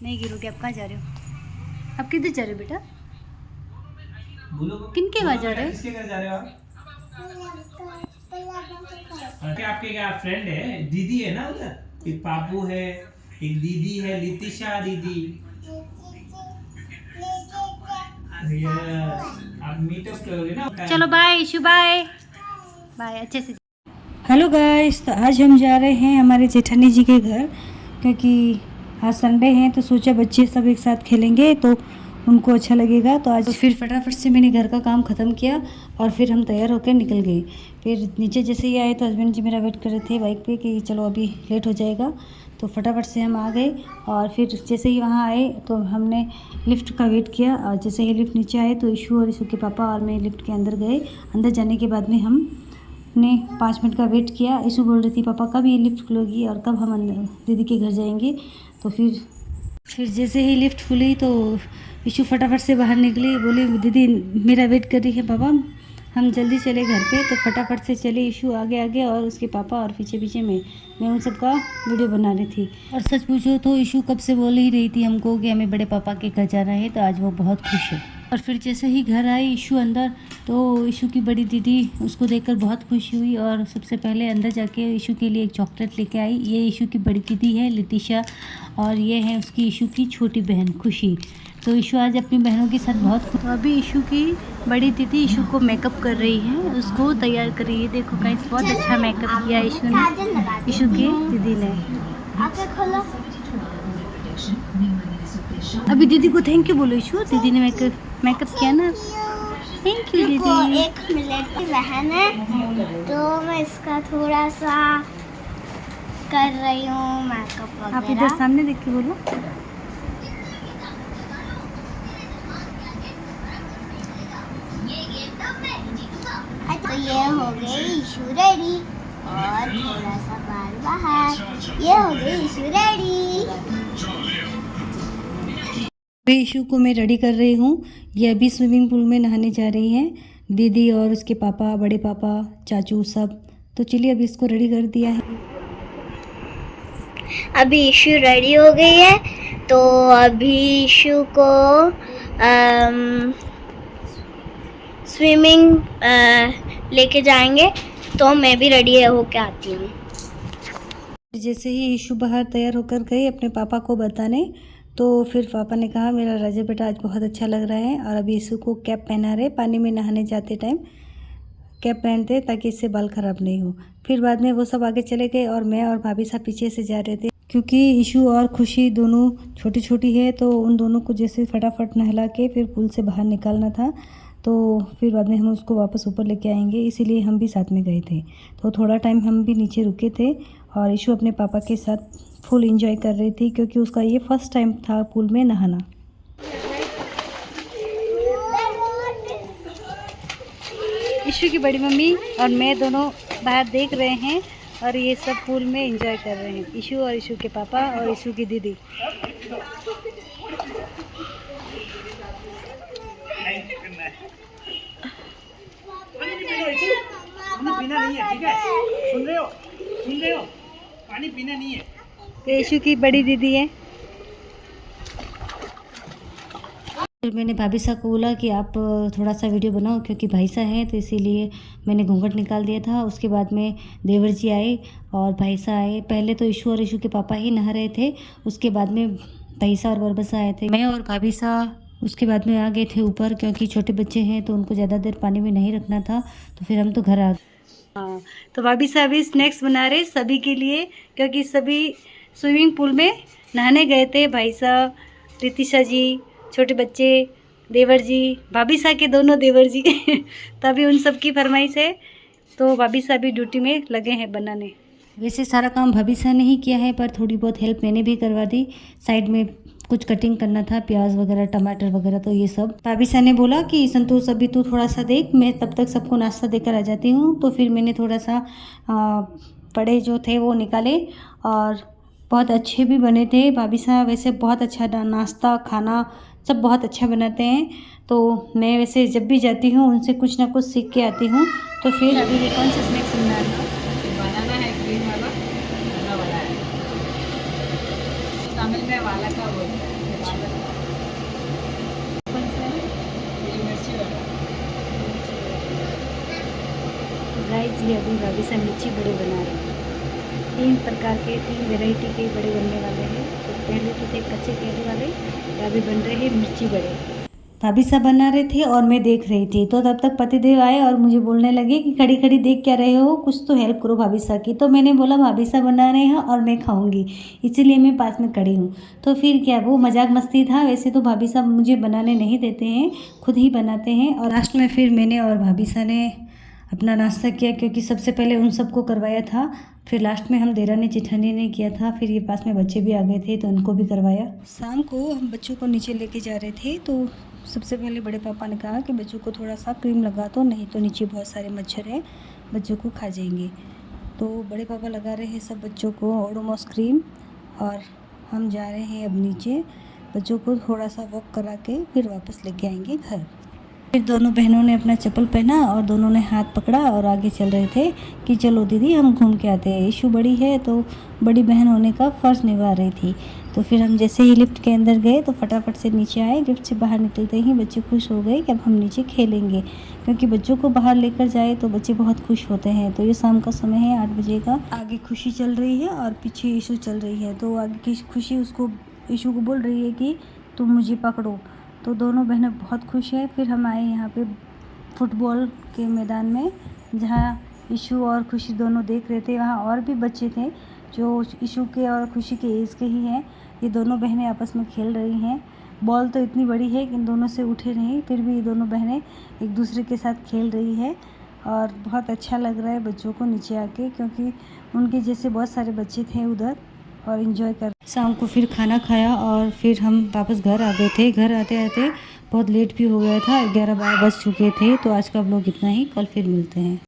नहीं गिरोगे। आप कहाँ जा रहे हो? आप किधर जा रहे हो बेटा? किनके वहाँ जा रहे हो? किसके घर जा रहे हो आप? आपके क्या फ्रेंड है? दीदी है ना उधर? एक पापू है, एक दीदी है, लितिशा दीदी। आप मीटअप करोगे ना? चलो बाय इशू, बाय बाय, अच्छे से। हेलो गाइस, तो आज हम जा रहे हैं हमारे जेठानी जी के घर, क्योंकि आज संडे है तो सोचा बच्चे सब एक साथ खेलेंगे तो उनको अच्छा लगेगा। तो आज फिर फटाफट से मैंने घर का काम ख़त्म किया और फिर हम तैयार होकर निकल गए। फिर नीचे जैसे ही आए तो हस्बैंड जी मेरा वेट कर रहे थे बाइक पे कि चलो अभी लेट हो जाएगा, तो फटाफट से हम आ गए। और फिर जैसे ही वहाँ आए तो हमने लिफ्ट का वेट किया, और जैसे ही लिफ्ट नीचे आए तो इशू और इशू के पापा और मैं लिफ्ट के अंदर गए। अंदर जाने के बाद में हमने 5 मिनट का वेट किया। इशू बोल रही थी पापा कब ये लिफ्ट खुलेगी और कब हम दीदी के घर जाएंगे। तो फिर जैसे ही लिफ्ट खुली तो इशू फटाफट से बाहर निकली, बोली दीदी मेरा वेट कर रही है पापा, हम जल्दी चले घर पे। तो फटाफट से चले, इशू आगे आगे और उसके पापा और पीछे पीछे मैं उन सब का वीडियो बना रही थी। और सच पूछो तो इशू कब से बोल ही रही थी हमको कि हमें बड़े पापा के घर जाना है, तो आज वो बहुत खुश है। और फिर जैसे ही घर आई इशू अंदर, तो इशू की बड़ी दीदी उसको देखकर बहुत खुशी हुई और सबसे पहले अंदर जाके इशू के लिए एक चॉकलेट लेके आई। ये इशू की बड़ी दीदी है लितिशा, और ये है उसकी इशू की छोटी बहन खुशी। तो इशू आज अपनी बहनों के साथ बहुत खुश। तो अभी इशू की बड़ी दीदी इशू को मेकअप कर रही है, उसको तैयार कर रही है। देखो गाइस, बहुत अच्छा मेकअप किया इशू ने, इशू की दीदी ने। अभी दीदी को थैंक यू बोलो इशू, दीदी ने मेकअप किया ना। थैंक यू दीदी। एक मिनट की बहन है तो मैं इसका थोड़ा सा कर रही हूँ मेकअप वगैरह। आप इधर सामने देख के बोलो। तो ये हो गई इशू रेडी, और थोड़ा सा बाल बाहर। ये हो गई इशू रेडी। अभी इशू को मैं रेडी कर रही हूँ। ये अभी स्विमिंग पूल में नहाने जा रही हैं, दीदी और उसके पापा, बड़े पापा, चाचू सब। तो चलिए अभी इसको रेडी कर दिया है। अभी इशू रेडी हो गई है, तो अभी इशू को स्विमिंग लेके जाएंगे, तो मैं भी रेडी होके आती हूँ। जैसे ही इशू बाहर तैयार होकर गए अपने पापा को बताने, तो फिर पापा ने कहा मेरा राजा बेटा आज बहुत अच्छा लग रहा है। और अभी इशू को कैप पहना रहे, पानी में नहाने जाते टाइम कैप पहनते ताकि इससे बाल ख़राब नहीं हो। फिर बाद में वो सब आगे चले गए और मैं और भाभी साहब पीछे से जा रहे थे, क्योंकि इशू और खुशी दोनों छोटी छोटी है, तो उन दोनों को जैसे फटाफट नहला के फिर पूल से बाहर निकालना था। तो फिर बाद में हम उसको वापस ऊपर लेके आएंगे, इसीलिए हम भी साथ में गए थे। तो थोड़ा टाइम हम भी नीचे रुके थे और इशू अपने पापा के साथ फुल एंजॉय कर रही थी, क्योंकि उसका ये फर्स्ट टाइम था पूल में नहाना। इशू की बड़ी मम्मी और मैं दोनों बाहर देख रहे हैं और ये सब पूल में एंजॉय कर रहे हैं, इशू और इशू के पापा और इशू की दीदी। पानी पीना नहीं है, ठीक है? सुन रहे हो? पानी पीना नहीं है। ये इशू की बड़ी दीदी है। फिर मैंने भाभी साहब को बोला कि आप थोड़ा सा वीडियो बनाओ, क्योंकि भाई साहब हैं, तो इसीलिए मैंने घूंघट निकाल दिया था। उसके बाद में देवर जी आए और भाई साहब आए। पहले तो इशू और इशू के पापा ही नहा रहे थे, उसके बाद में भाई साहब और बरबसा आए थे। मैं और भाभी साहब उसके बाद में आ गए थे ऊपर, क्योंकि छोटे बच्चे हैं तो उनको ज़्यादा देर पानी में नहीं रखना था। तो फिर हम तो घर आ गए। हाँ, तो भाभी साहब भी स्नैक्स बना रहे सभी के लिए, क्योंकि सभी स्विमिंग पूल में नहाने गए थे। भाई साहब, रितिशा जी, छोटे बच्चे, देवर जी, भाभी साहब के दोनों देवर जी तभी उन सब की फरमाइश है, तो भाभी साहब भी ड्यूटी में लगे हैं बनाने। वैसे सारा काम भाभी साहब ने ही किया है, पर थोड़ी बहुत हेल्प मैंने भी करवा दी। साइड में कुछ कटिंग करना था, प्याज वगैरह, टमाटर वगैरह, तो ये सब भाभी साहब ने बोला कि संतोष अभी तू थोड़ा सा देख, मैं तब तक सबको नाश्ता देकर आ जाती हूँ। तो फिर मैंने थोड़ा सा पड़े जो थे वो निकाले और बहुत अच्छे भी बने थे। भाभी साहब वैसे बहुत अच्छा नाश्ता खाना सब बहुत अच्छा बनाते हैं, तो मैं वैसे जब भी जाती हूँ उनसे कुछ ना कुछ सीख के आती हूँ। तो फिर अभी ये कौन सा स्नैक्स बना रही हूँ? बनाना है, ग्रीन वाला वाला है, तमिल में वाला का बोलते हैं। अच्छा गाइस ये अभी भाभी सब मिर्ची बड़े बना रहे हैं। 3 प्रकार के 3 वैरायटी के बड़े बनने वाले हैं। तो पहले तो थे कच्चे केले वाले, अभी बन रहे हैं मिर्ची बड़े। भाभी साहब बना रहे थे और मैं देख रही थी। तो तब तक पतिदेव आए और मुझे बोलने लगे कि खड़ी खड़ी देख क्या रहे हो, कुछ तो हेल्प करो भाभी साहब की। तो मैंने बोला भाभी साहब बना रहे हैं और मैं खाऊंगी, इसीलिए मैं पास में खड़ी हूँ। तो फिर क्या, वो मजाक मस्ती था। वैसे तो भाभी साहब मुझे बनाने नहीं देते हैं, खुद ही बनाते हैं। और लास्ट में फिर मैंने और भाभी साहब ने अपना नाश्ता किया, क्योंकि सबसे पहले उन सबको करवाया था, फिर लास्ट में हम देरानी जेठानी ने किया था। फिर ये पास में बच्चे भी आ गए थे तो उनको भी करवाया। शाम को हम बच्चों को नीचे लेके जा रहे थे, तो सबसे पहले बड़े पापा ने कहा कि बच्चों को थोड़ा सा क्रीम लगा दो, नहीं तो नीचे बहुत सारे मच्छर हैं, बच्चों को खा जाएंगे। तो बड़े पापा लगा रहे हैं सब बच्चों को ओडोमॉस क्रीम, और हम जा रहे हैं अब नीचे। बच्चों को थोड़ा सा वॉक करा के फिर वापस लेके आएंगे घर। फिर दोनों बहनों ने अपना चप्पल पहना और दोनों ने हाथ पकड़ा और आगे चल रहे थे कि चलो दीदी हम घूम के आते हैं। इशू बड़ी है तो बड़ी बहन होने का फ़र्ज़ निभा रही थी। तो फिर हम जैसे ही लिफ्ट के अंदर गए तो फटाफट से नीचे आए। लिफ्ट से बाहर निकलते ही बच्चे खुश हो गए कि अब हम नीचे खेलेंगे, क्योंकि बच्चों को बाहर लेकर जाए तो बच्चे बहुत खुश होते हैं। तो ये शाम का समय है, 8 बजे का। आगे खुशी चल रही है और पीछे इशू चल रही है। तो आगे की खुशी उसको इशू को बोल रही है कि तुम मुझे पकड़ो। तो दोनों बहनें बहुत खुश है। फिर हम आए यहाँ पे फुटबॉल के मैदान में, जहाँ इशू और खुशी दोनों देख रहे थे। वहाँ और भी बच्चे थे जो इशू के और खुशी के एज के ही हैं। ये दोनों बहनें आपस में खेल रही हैं। बॉल तो इतनी बड़ी है कि इन दोनों से उठे नहीं, फिर भी ये दोनों बहनें एक दूसरे के साथ खेल रही है। और बहुत अच्छा लग रहा है बच्चों को नीचे आके, क्योंकि उनके जैसे बहुत सारे बच्चे थे उधर और इन्जॉय कर। शाम को फिर खाना खाया और फिर हम वापस घर आ गए थे। घर आते आते बहुत लेट भी हो गया था, 11-12 बज चुके थे। तो आज का व्लॉग इतना ही, कल फिर मिलते हैं।